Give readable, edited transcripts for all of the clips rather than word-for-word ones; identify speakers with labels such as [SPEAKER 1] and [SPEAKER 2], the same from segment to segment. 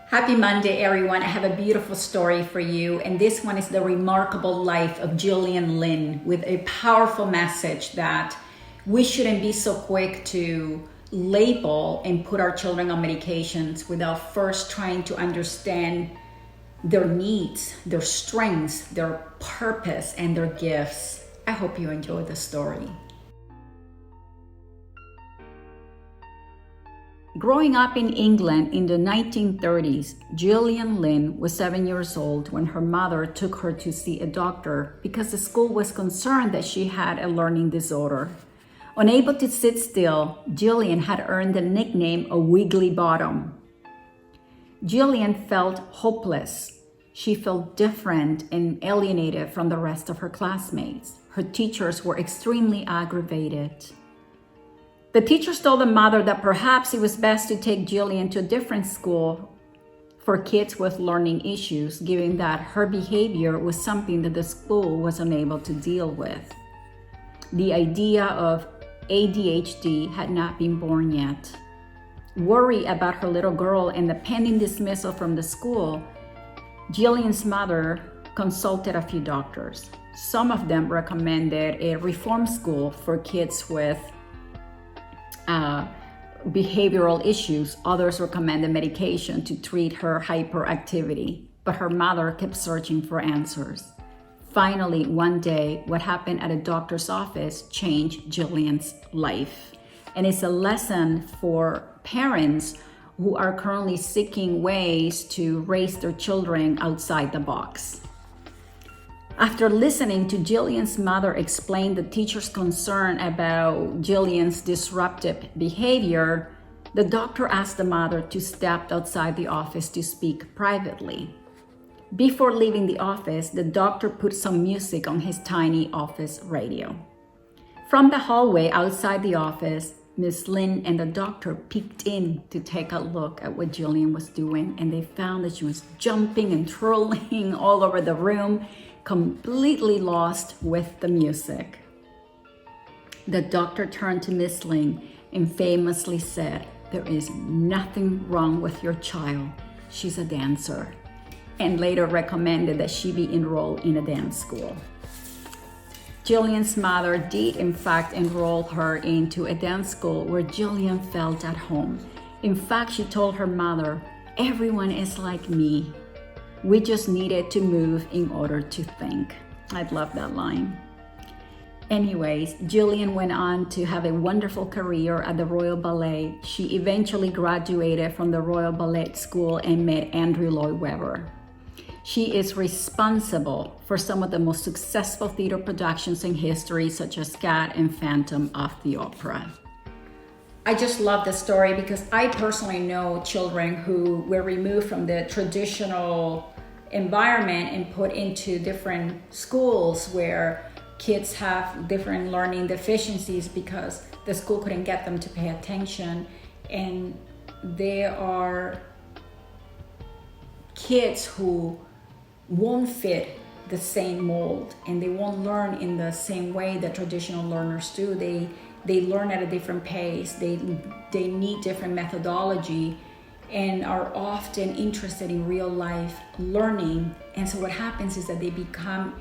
[SPEAKER 1] Happy Monday, everyone. I have a beautiful story for you. And this one is the remarkable life of Gillian Lynne with a powerful message that we shouldn't be so quick to label and put our children on medications without first trying to understand their needs, their strengths, their purpose, and their gifts. I hope you enjoy the story. Growing up in England in the 1930s, Gillian Lynne was 7 years old when her mother took her to see a doctor because the school was concerned that she had a learning disorder. Unable to sit still, Gillian had earned the nickname a Wiggly Bottom. Gillian felt hopeless. She felt different and alienated from the rest of her classmates. Her teachers were extremely aggravated. The teachers told the mother that perhaps it was best to take Gillian to a different school for kids with learning issues, given that her behavior was something that the school was unable to deal with. The idea of ADHD had not been born yet. Worried about her little girl and the pending dismissal from the school, Gillian's mother consulted a few doctors. Some of them recommended a reform school for kids with behavioral issues. Others recommended medication to treat her hyperactivity, but her mother kept searching for answers. Finally, one day, what happened at a doctor's office changed Gillian's life. And it's a lesson for parents who are currently seeking ways to raise their children outside the box. After listening to Gillian's mother explain the teacher's concern about Gillian's disruptive behavior, the doctor asked the mother to step outside the office to speak privately. Before leaving the office, the doctor put some music on his tiny office radio. From the hallway outside the office, Miss Lynne and the doctor peeked in to take a look at what Gillian was doing, and they found that she was jumping and twirling all over the room, completely lost with the music. The doctor turned to Miss Lynne and famously said, "There is nothing wrong with your child. She's a dancer," and later recommended that she be enrolled in a dance school. Gillian's mother did in fact enroll her into a dance school where Gillian felt at home. In fact, she told her mother, "Everyone is like me. We just needed to move in order to think." I love that line. Anyways, Gillian went on to have a wonderful career at the Royal Ballet. She eventually graduated from the Royal Ballet School and met Andrew Lloyd Webber. She is responsible for some of the most successful theater productions in history, such as Cat and Phantom of the Opera. I just love this story because I personally know children who were removed from the traditional environment and put into different schools where kids have different learning deficiencies because the school couldn't get them to pay attention. And there are kids who won't fit the same mold and they won't learn in the same way that traditional learners do. They learn at a different pace. They need different methodology and are often interested in real life learning. And so what happens is that they become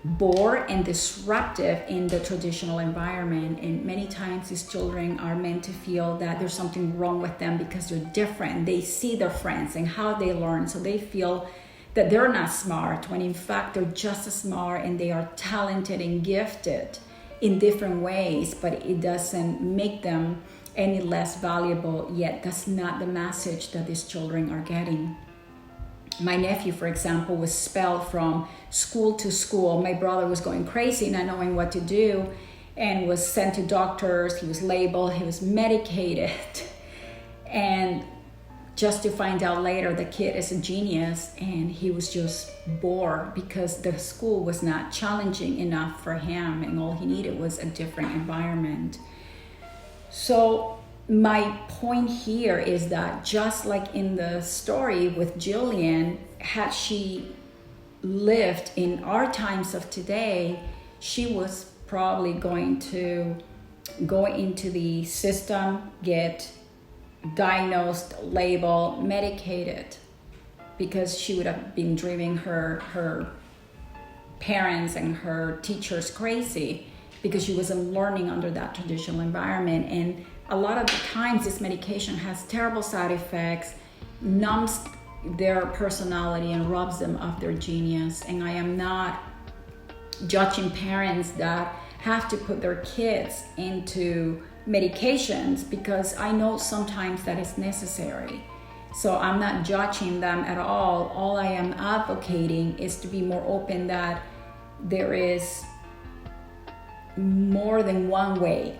[SPEAKER 1] bored and disruptive in the traditional environment. And many times these children are meant to feel that there's something wrong with them because they're different. They see their friends and how they learn, so they feel that they're not smart, when in fact they're just as smart and they are talented and gifted in different ways, but it doesn't make them any less valuable. Yet that's not the message that these children are getting. My nephew, for example, was expelled from school to school. My brother was going crazy, not knowing what to do, and was sent to doctors. He was labeled, he was medicated, and just to find out later the kid is a genius, and he was just bored because the school was not challenging enough for him, and all he needed was a different environment. So my point here is that just like in the story with Gillian, had she lived in our times of today, she was probably going to go into the system, get diagnosed, labeled, medicated, because she would have been driving her parents and her teachers crazy because she wasn't learning under that traditional environment. And a lot of the times this medication has terrible side effects, numbs their personality and robs them of their genius. And I am not judging parents that have to put their kids into medications, because I know sometimes that is necessary. So I'm not judging them at all. All I am advocating is to be more open that there is more than one way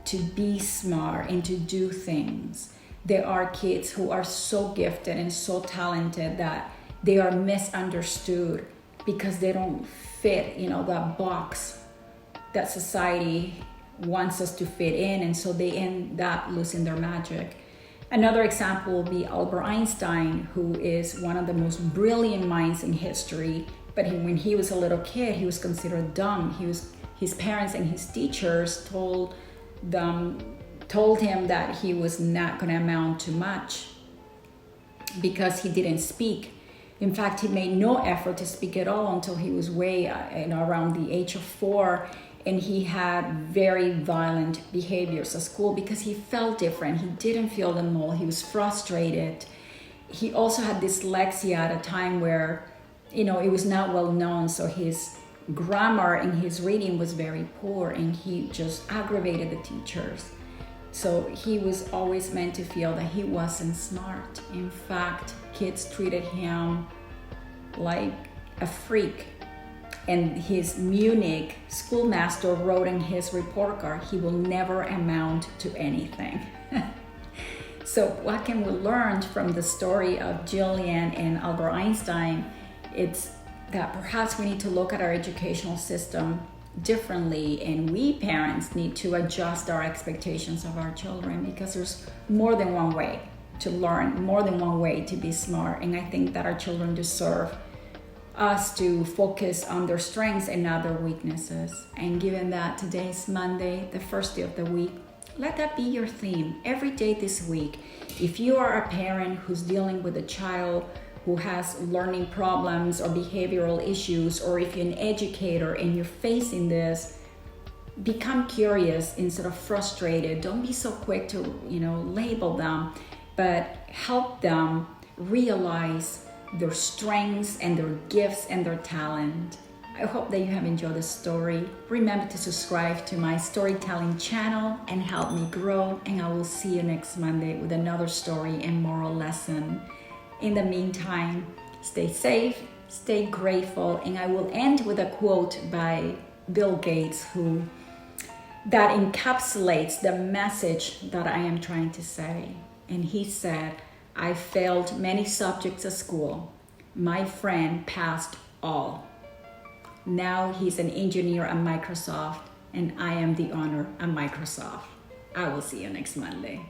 [SPEAKER 1] to be smart and to do things. There are kids who are so gifted and so talented that they are misunderstood because they don't fit, that box that society wants us to fit in, and so they end up losing their magic. Another example will be Albert Einstein, who is one of the most brilliant minds in history, but when he was a little kid, he was considered dumb. His parents and his teachers told him that he was not going to amount to much because he didn't speak. In fact, he made no effort to speak at all until he was around the age of 4, and he had very violent behaviors at school because he felt different. He didn't feel the mold. He was frustrated. He also had dyslexia at a time where, it was not well known, so his grammar and his reading was very poor, and he just aggravated the teachers. So he was always meant to feel that he wasn't smart. In fact, kids treated him like a freak. And his Munich schoolmaster wrote in his report card, he will never amount to anything. So what can we learn from the story of Gillian and Albert Einstein? It's that perhaps we need to look at our educational system differently, and we parents need to adjust our expectations of our children, because there's more than one way to learn, more than one way to be smart. And I think that our children deserve us to focus on their strengths and not their weaknesses. And given that today's Monday, the first day of the week, let that be your theme every day this week. If you are a parent who's dealing with a child who has learning problems or behavioral issues, or if you're an educator and you're facing this, become curious instead of frustrated. Don't be so quick to, label them, but help them realize their strengths and their gifts and their talent. I hope that you have enjoyed the story. Remember to subscribe to my storytelling channel and help me grow, and I will see you next Monday with another story and moral lesson. In the meantime, stay safe, stay grateful, and I will end with a quote by Bill Gates that encapsulates the message that I am trying to say. And he said, "I failed many subjects at school. My friend passed all. Now he's an engineer at Microsoft, and I am the owner at Microsoft." I will see you next Monday.